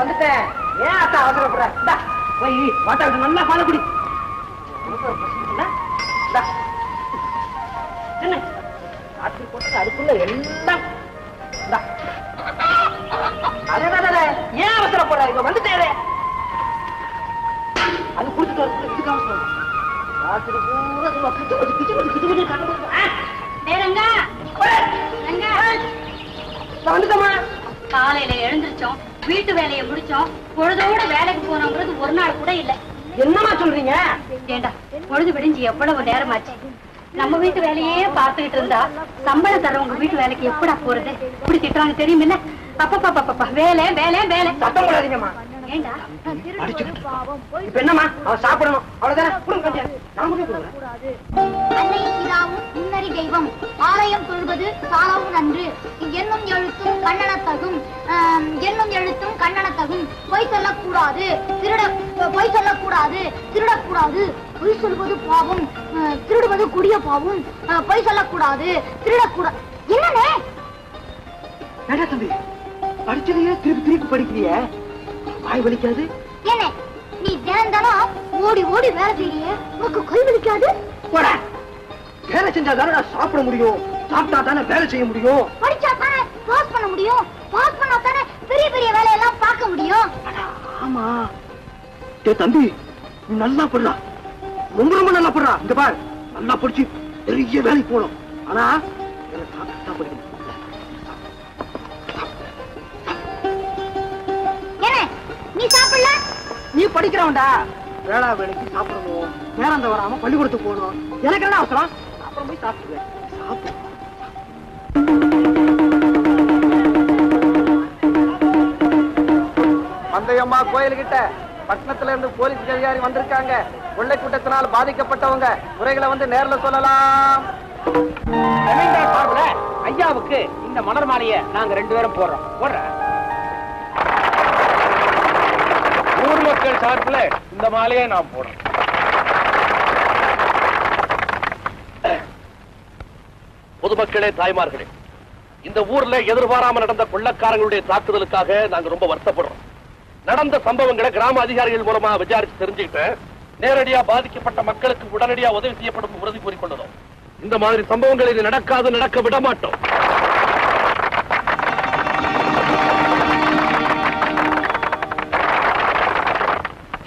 வந்துட்டேன். ஏன் அத்தா அவசரப்படுற? போய் வாட்டா விட்டு நல்லா பால குடி. ராத்திரி போட்டு அதுக்குள்ள எல்லாம் ஏன் அவசரப்படுற? இங்க வந்துட்டேன். அது குடிச்சிட்டு வந்து இதுக்கு அவசரம். ராத்திரி பூரா வந்துட்டோமா? காலையில எழுந்திருச்சோம், வீட்டு வேலையை முடிச்சோம், பொழுதோட வேலைக்கு போனோங்கிறது ஒரு நாள் கூட இல்ல. என்னமா சொல்றீங்க? ஏண்டா பொழுது விடிஞ்சு எவ்வளவு நேரமாச்சு? நம்ம வீட்டு வேலையே பார்த்துக்கிட்டு இருந்தா சம்பளம் தரவங்க வீட்டு வேலைக்கு எப்படா போறது? இப்படி திட்டுறாங்க தெரியுமில்ல? அப்பப்பா வேலை வேலை வேலை. சத்தம் போடாதீங்கம்மா. ஏண்டா இப்ப என்னம்மா? அவன் சாப்பிடணும் அவ்வளவுதானே. முன்னறி தெய்வம் ஆலயம் தொழுவது சாலவும் நன்று என்னும் எழுத்தும் கண்ணனத்தகும் பொய் சொல்லக்கூடாது திருடக்கூடாது பொய் சொல்வது பாவம் திருடுவது குடிய பாவம் பொய் சொல்லக்கூடாது திருடக்கூடாது. என்னன்னே தம்பி படிச்சதையே திருப்பி படிக்கிறிய? வாய் வலிக்காது? என்ன நீ தினம் ஓடி ஓடி வேலை செய்ய உனக்கு கை வலிக்காது? வேலை செஞ்சா தானே சாப்பிட முடியும், சாப்பிட்டா தானே வேலை செய்ய முடியும், படிச்சா தானே பாஸ் பண்ண முடியும், பாஸ் பண்ணா தானே பெரிய பெரிய வேலையெல்லாம் பார்க்க முடியும். ஆமா தம்பி நீ நல்லா படுறா, ரொம்ப ரொம்ப நல்லா படுறா. இந்த பார் நல்லா படிச்சு பெரிய வேலைக்கு போகணும். ஆனா படிக்கணும். நீ சாப்பிடல? நீ படிக்கிறவன்டா, வேளா வேலைக்கு சாப்பிடணும், நேரம் வராம பள்ளிக்கூடத்துக்கு போகணும். எனக்கு என்ன அவசரம்? அப்புறம் போய் சாப்பிடுவேன். மந்தையம்மா கோயில்கிட்ட பட்டணத்துல இருந்து போலீஸ் அதிகாரி வந்திருக்காங்க. கொள்ளை கூட்டத்தினால் பாதிக்கப்பட்டவங்க குறைகளை வந்து நேர்ல சொல்லலாம். ஐயாவுக்கு இந்த மலர் மாலையை நாங்க 2 பேரும் போடுறோம். ஊர் மக்கள் சார்பில் இந்த மாலையை நான் போடுறேன். பொதுமக்களே, தாய்மார்களே, இந்த ஊர்ல எதிர்பாராம நடந்த கொள்ளக்காரங்களுடைய தாக்குதலுக்காக நாங்க ரொம்ப வருத்தப்படுறோம். நடந்த சம்பவங்களை கிராம அதிகாரிகள் மூலமா விசாரிச்சு தெரிஞ்சுக்கிட்டு நேரடியா பாதிக்கப்பட்ட மக்களுக்கு உடனடியா உதவி செய்யப்படும் உறுதி கூறிக்கொண்டதும் இந்த மாதிரி சம்பவங்கள் இது நடக்க விட மாட்டோம்.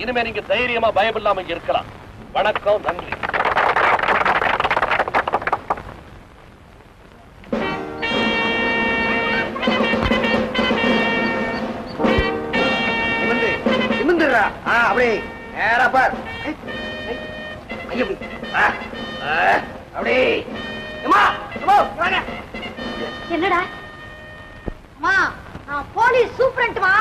இனிமே நீங்க தைரியமா பயமில்லாம இங்க இருக்கலாம். வணக்கம், நன்றி. அப்படியே நேரா பார். என்னடா போலீஸ் சூப்பரண்ட் வா.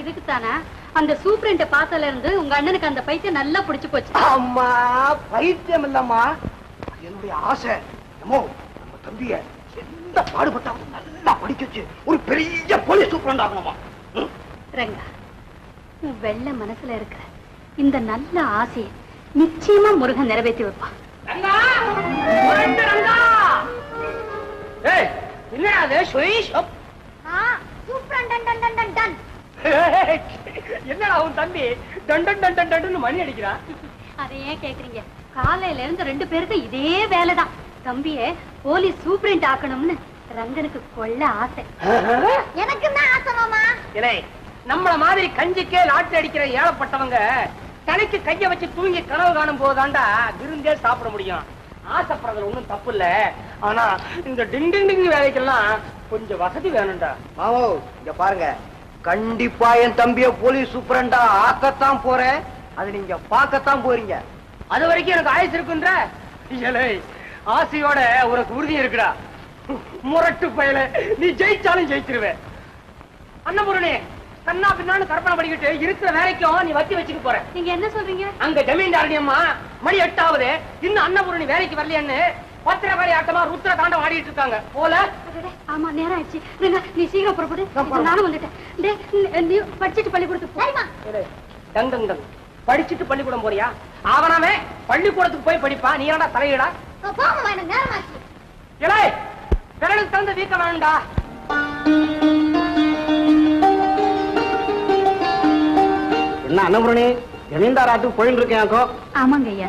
இதுக்குத்தானா அந்த சூப்பரண்ட பார்த்தல இருந்து உங்க அண்ணனுக்கு அந்த பைத்தியம் நல்லா பிடிச்சு போச்சு. அம்மா பைத்தியம் இல்லம்மா, என்னுடைய ஆசை. நம்ம தம்பிய எந்த பாடுபட்டா நல்லா படிச்சு ஒரு பெரிய போலீஸ் சூப்பரண்ட் ஆகணுமா? ரங்கா, உன் வெள்ள மனசுல இருக்கிற இந்த நல்ல ஆசையை நிச்சயமா முருகன் நிறைவேற்றி வைப்பான். என்னடா உன் தம்பி டன் மணி அடிக்கிறான்? அதை ஏன் கேக்குறீங்க? காலையில இருந்து 2 பேருக்கு இதே வேலைதான். தம்பிய போலீஸ் சூப்பரண்ட் ஆக்கணும்னு ரங்கனுக்கு கொள்ள ஆசை. எனக்கு தான் ஆசை மாமா. நம்மள மாதிரி கஞ்சிக்கே லாட்டரி அடிக்கிற ஏழப்பட்டவங்க தலைக்கு கைய வச்சு தூங்கி கனவு காணும் போதாண்டா விருந்தே சாப்பிட முடியும். ஆசைப்படுறதுல ஒண்ணும் தப்பு இல்ல. ஆனா இந்த டிங் வேலைக்கெல்லாம் கொஞ்சம் வசதி வேணும்டா. மாவோ இங்க பாருங்க, கண்டிப்பா என் தம்பிய போலீஸ் சூப்பரண்டா ஆக்கத்தான் போறேன். அது நீங்க பார்க்கத்தான் போறீங்க. அது வரைக்கும் எனக்கு ஆயுசு இருக்குன்ற ஆசையோட உனக்கு உறுதி இருக்குடா. முரட்டு பயல, நீ ஜெயிச்சாலும் ஜெயிச்சிருவேன். அண்ணபுரணே, கண்ணா பின்னான்னு கற்பனை பண்ணிக்கிட்டு இருக்கிற வேலைக்கும் நீ வச்சு வச்சுக்க போற. நீங்க என்ன சொல்றீங்க? அங்க ஜமீன்தாரணி அம்மா மணி 8 ஆகுது, இன்னும் அன்னபூரணி வேலைக்கு வரலையான்னு பத்திரகாரி ஆட்டமா ருத்ர தாண்டம் ஆடிட்டு இருக்காங்க போல. ஆமா, நேரம் ஆயிடுச்சு. நீ சீக்கிரம் புறப்படு. நானும் வந்துட்டேன். நீ படிச்சுட்டு பள்ளிக்கூடத்துக்கு போய்மா. டங் டங் டங் படிச்சுட்டு பள்ளிக்கூடம் போறியா? அவனாவே பள்ளிக்கூடத்துக்கு போய் படிப்பா, நீ என்னடா தலையிடா? இலை விரலுக்கு தகுந்த வீக்க வேண்டா. என்ன அன்னபுரணி ஜமீன்தாராத்துக்கு போயிட்டு இருக்கேன். ஆமாங்க ஐயா.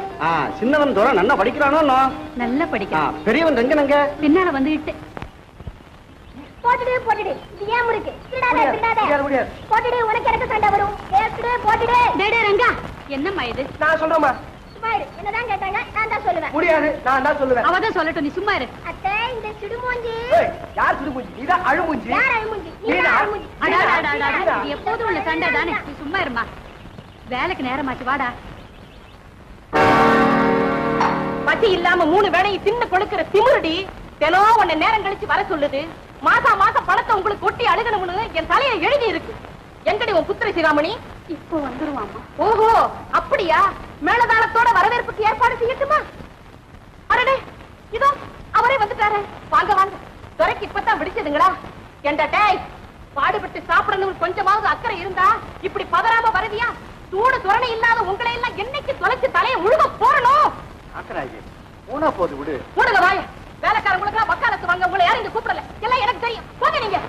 சின்னவன் தூரம் நல்லா படிக்கிறானோ? நல்லா படிக்கிறான். பெரியவன் எங்க பின்னால வந்துகிட்டு போட்டுடு போட்டுடு. இது ஏன் முறுக்கு? திருடாத. போட்டுடு, உனக்கு எனக்கு சண்டை வரும். கேக்குடு போட்டுடு. டேடே ரங்கா, என்னம்மா இது? நான் சொல்றேம்மா. சும்மா இரு. என்னதான் கேட்டாங்க நான் தான் சொல்லுவேன். முடியாது, நான் தான் சொல்லுவேன். அவதான் சொல்லட்டும், நீ சும்மா இரு. அத்தை, இந்த சிடுமூஞ்சி. யார் சிடுமூஞ்சி? நீதான் அழுமூஞ்சி. யார் அழுமூஞ்சி? நீதான் அழுமூஞ்சி. இது எப்போதும் உள்ள சண்டை தானே, நீ சும்மா இருமா. வேலைக்கு நேரமாச்சு, வாடா. பசி இல்லாம 3 வேளையும் தின்னு கொடுக்கிற திமிருடி தினம் உன்னை நேரம் கழிச்சு வர சொல்லுது. மாசம் பணத்தை உங்களுக்கு கொட்டி அழுகணும்னு என் தலையில எழுதி இருக்கு. எங்கடி உன் புத்திர சிகாமணி? இப்போ வந்துருவாமா. ஓஹோ, அப்படியா? மேலதாளத்தோட வரவேற்புக்கு ஏற்பாடு செய்யட்டுமா? அடடே, இதோ அவரே வந்துட்டாரு. வாங்க வாங்க. துறைக்கு இப்பதான் விடிச்சதுங்களா? என்ற டேய், பாடுபட்டு சாப்பிடணும் கொஞ்சமாவது அக்கறை இருந்தா இப்படி பதறாம வருவியா? சூடு துரணை இல்லாத உங்களை எல்லாம் என்னைக்கு தொலைச்சு தலையை முழுக போறணும். போனா போது விடு. மூடுங்க வாய. வேலைக்காரங்களுக்கு வக்காலத்து வாங்க. உங்களை யாரும் இங்க கூப்பிடல. எல்லாம் எனக்கு தெரியும். போங்க நீங்க.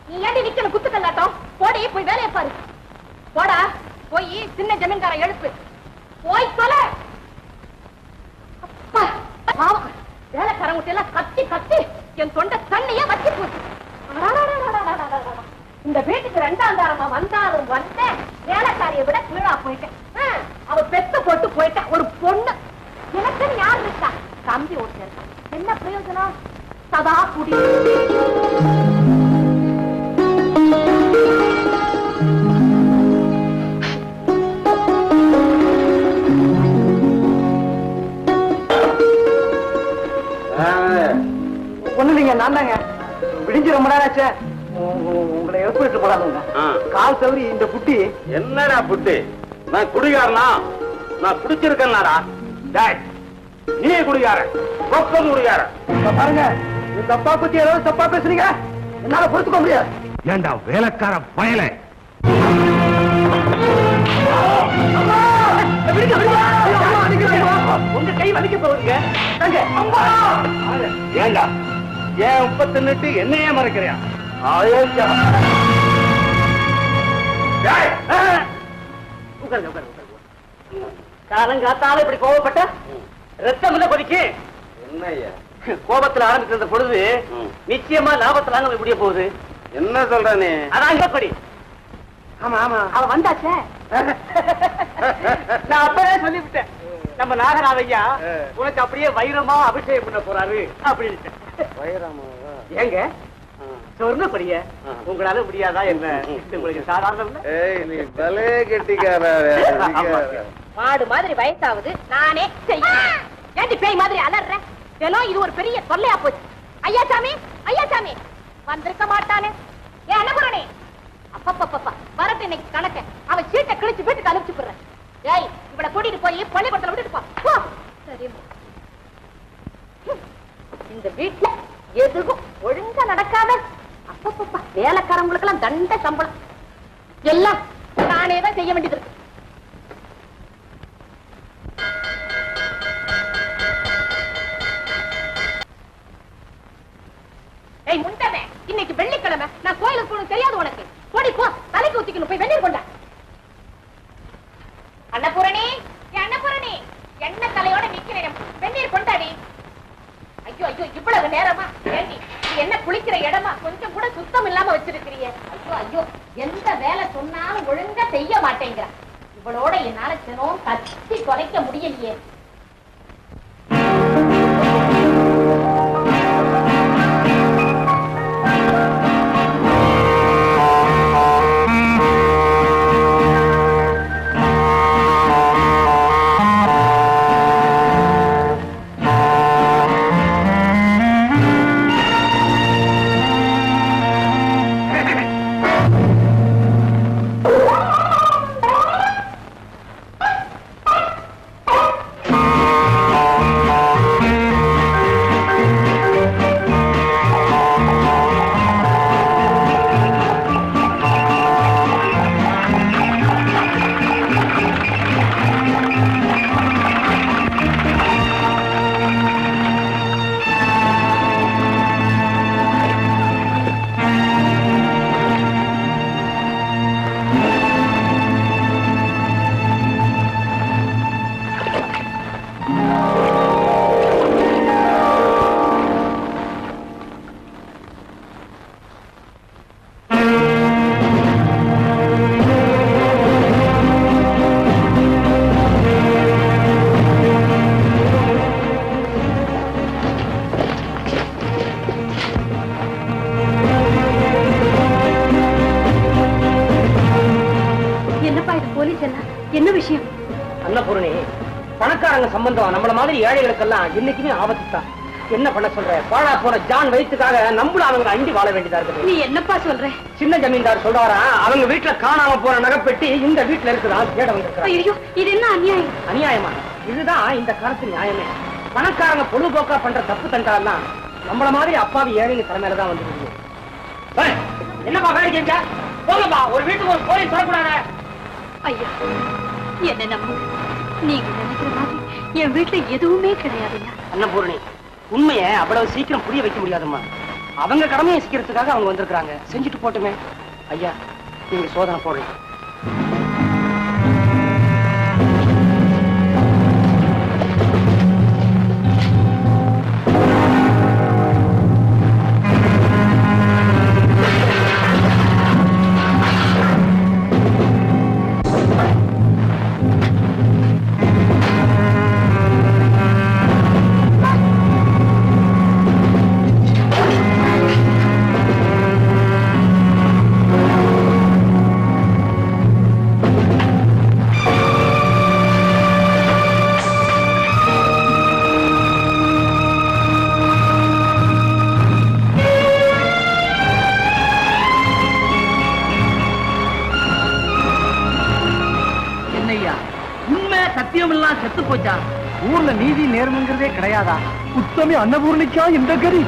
நீ ஏண்டி நிக்கணும் குத்துக்கல்லாட்டம்? போடி, போய் வேலையை பாரு. போடா, போய் சின்ன ஜமீன்கார எழுப்பு. போய் தொலை. அப்பா, பாவம். வேலைக்காரங்க எல்லாம் கத்தி கத்தி என் தொண்டை தண்ணியே வச்சு போச்சு. இந்த வீட்டுக்கு 2ஆம் தாரமா வந்தாலும் வந்தேன். வேலைக்காரியை விட கீழா போயிட்டேன். அவ பெத்த போட்டு போயிட்டேன். ஒரு பொண்ணு எனக்கு யார் இருக்கா? தம்பி ஒருத்தர். என்ன பிரயோஜனம்? சதா குடி. ஒண்ணு இல்லைங்க, நான் தாங்க. விடிஞ்சு ரொம்ப நேரம் ஆச்சு. உங்களை எழுப்பிட்டு போலாமுங்க. கால் தவறி இந்த புட்டி. என்னடா புட்டி? நான் குடிகாரனா? நான் குடிச்சிருக்கேன்டா. நீ குடிகார, குடிகார. பாருங்க, இந்த தப்பா பத்தி ஏதாவது தப்பா பேசுறீங்க, என்னால பொறுத்துக்க முடியாது. ஏண்டா வேலைக்கார பயல? உங்க கை வலிக்க போகுதுங்க. ஏண்டா ஏன் உப்ப தின்னுட்டு என்னையே மறைக்கிறியா? காலங்காத்தால இப்படி கோவப்பட்ட ரத்தம் இல்ல கொதிக்கு. என்னய்யா கோபத்துல ஆரம்பிச்சிருந்த பொழுது நிச்சயமா லாபத்துல முடிய போகுது. என்ன சொல்ற நீ? அதான் இங்க கொடி. ஆமா ஆமா, அவ வந்தாச்சே. நான் அப்பவே சொல்லிவிட்டேன். நம்ம நாகராவையா உனக்கு அப்படியே வைரமா அபிஷேகம் பண்ண போறாரு அப்படின்னு. ஏங்க சொர்ணப்படிய உங்களால முடியாதா? என்ன உங்களுக்கு சாதாரணம்? நீ பலே கெட்டிக்கார. மாடு மாதிரி வயசாவது நானே செய்யேன். ஏண்டி பேய் மாதிரி அலற? தினம் இது ஒரு பெரிய தொல்லையா போச்சு. ஐயா சாமி, ஐயா சாமி வந்திருக்க மாட்டானே. ஏன் அனுபவனே? அப்பப்பப்பா வரட்டு இன்னைக்கு கணக்க. அவன் சீட்டை கிழிச்சு வீட்டுக்கு அனுப்பிச்சு போடுறேன். ஏய், இவளை கூட்டிட்டு போய் பள்ளிக்கூடத்துல விட்டுட்டு போ. சரி. இந்த வீட்டுல எதுவும் ஒழுங்கா நடக்காத. அப்பப்பப்பா வேலைக்காரங்களுக்கு எல்லாம் தண்ட சம்பளம். எல்லாம் நானே தான் செய்ய வேண்டியது இருக்கு. ஏய் முண்டமே, இன்னைக்கு வெள்ளிக்கிழமை. நான் கோயிலுக்கு போகணும் தெரியாது உனக்கு? போடி போ, தலைக்கு ஊத்திக்கணும். போய் வெந்நீர் கொண்டா. அன்னபூரணி, அன்னபூரணி, என்ன தலையோட நிக்கிறேன். வெந்நீர் கொண்டாடி. ஐயோ ஐயோ, இவ்வளவு நேரமா? ஏண்டி இது என்ன குளிக்கிற இடமா? கொஞ்சம் கூட சுத்தம் இல்லாம வச்சிருக்கிறீங்க. ஐயோ ஐயோ, எந்த வேலை சொன்னாலும் ஒழுங்கா செய்ய மாட்டேங்கிற. இவளோட என்னால தினம் கத்தி குறைக்க முடியலையே. என்னப்பா இது போலீஸ் எல்லாம் என்ன விஷயம்? அன்னபூரணி, பணக்காரங்க சம்பந்தம் நம்மள மாதிரி ஏழைகளுக்கெல்லாம் இன்னைக்குமே ஆபத்து தான். என்ன பண்ண சொல்ற? பாழா போன ஜான் வயிற்றுக்காக நம்மளும் அவங்க அண்டி வாழ வேண்டியதா இருக்குது. நீ என்னப்பா சொல்ற? சின்ன ஜமீன்தார் சொல்றாரா, அவங்க வீட்டுல காணாம போற நகைப்பெட்டி இந்த வீட்டுல இருக்குதான் தேட வந்திருக்காங்க. ஐயோ, இது என்ன அநியாயம்? அநியாயமா? இதுதான் இந்த காலத்து நியாயமே. பணக்காரங்க பொழுதுபோக்கா பண்ற தப்பு தண்டாலாம் நம்மள மாதிரி அப்பாவி ஏழைங்க தலைமையில தான் வந்து. என்னப்பா வேடிக்கை? போங்கப்பா, ஒரு வீட்டுக்கு ஒரு போலீஸ் வரக்கூடாது. ஐயா, என்ன நம்புங்க, நீங்க நினைக்கிற மாதிரி என் வீட்டுல எதுவுமே கிடையாதுயா. அன்னபூரணி, உண்மையை அவ்வளவு சீக்கிரம் புரிய வைக்க முடியாதும்மா. அவங்க கடமையை சீக்கிரத்துக்காக அவங்க வந்திருக்காங்க, செஞ்சுட்டு போட்டுமே. ஐயா, நீங்க சோதனை போடலாம். செத்து போச்சா? ஊர்ல நீதி நேர்மைங்கிறதே கிடையாதா? உத்தமி அன்னபூர்ணிக்கா இந்த கதி.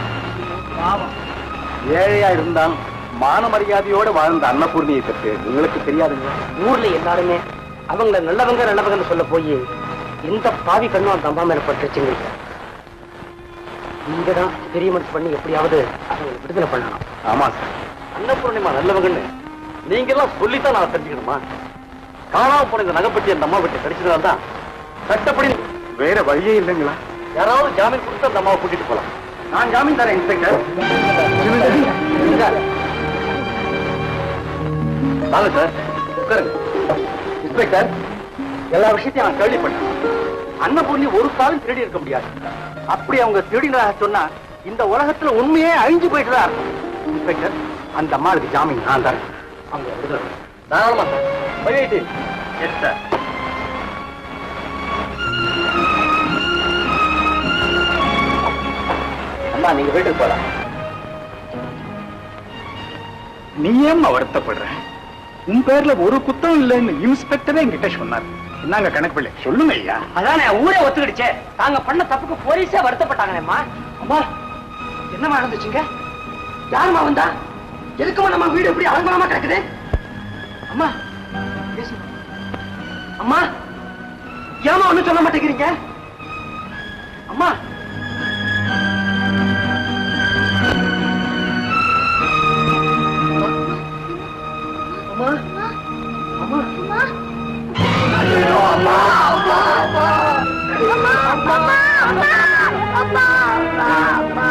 ஏழையா இருந்தால் மான மரியாதையோட வாழ்ந்த அன்னபூர்ணியை பற்றி உங்களுக்கு தெரியாதுங்க. ஊர்ல எல்லாருமே அவங்கள நல்லவங்க சொல்ல போய் எந்த பாவி கண்ணும் அந்த அம்மா மேல பட்டுச்சுங்க. நீங்க தான் பெரிய மனசு பண்ணி எப்படியாவது அவங்க விடுதலை பண்ணணும். ஆமா சார், அன்னபூர்ணிமா நல்லவங்கன்னு நீங்க எல்லாம் சொல்லித்தான் நான் தெரிஞ்சுக்கணுமா? காணாம போன இந்த நகைப்பட்டி அந்த அம்மா விட்டு கிடைச்சதுனால்தான் சட்டப்படி வேற வழியே இல்லைங்களா? யாராவது ஜாமீன் கொடுத்து அந்த அம்மாவை கூட்டிட்டு போலாம். நான் ஜாமீன் தரேன் இன்ஸ்பெக்டர். வாங்க சார், உட்காருங்க. இன்ஸ்பெக்டர், எல்லா விஷயத்தையும் நான் கேள்விப்பட்டேன். அன்னபூர்ணி ஒரு காலம் திருடி இருக்க முடியாது. அப்படி அவங்க திருடினதாக சொன்னா இந்த உலகத்துல உண்மையே அழிஞ்சு போயிட்டுதான் இருக்கும். இன்ஸ்பெக்டர், அந்த அம்மாவுக்கு ஜாமீன் நான் தரேன். அவங்க விடுதலை தாராளமா சார். போயிட்டு எஸ் சார். அம்மா, நீங்க வீட்டுக்கு போலாம். நீ ஏம்மா வருத்தப்படுற? உன் பேர்ல ஒரு குத்தம் இல்லைன்னு இன்ஸ்பெக்டரே என்கிட்ட சொன்னார். என்னங்க கணக்கு சொல்லுங்க ஐயா. அதானே ஊரே ஒத்துக்கிடுச்சே. தாங்க பண்ண தப்புக்கு போலீஸே வருத்தப்பட்டாங்கம்மா. அம்மா, என்னமா நடந்துச்சுங்க? யாருமா வந்தா? எதுக்குமா நம்ம வீடு எப்படி அலங்கோலமா கிடக்குது? அம்மா, அம்மா, ஏமா ஒண்ணும் சொல்ல மாட்டேங்கிறீங்க? அம்மா, அம்மா, அம்மா, அம்மா, ஐயோ, அம்மா, அம்மா, அம்மா, அம்மா, அம்மா, அம்மா, அம்மா, அம்மா.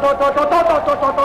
தோ தோ தோ தோ தோ தோ தோ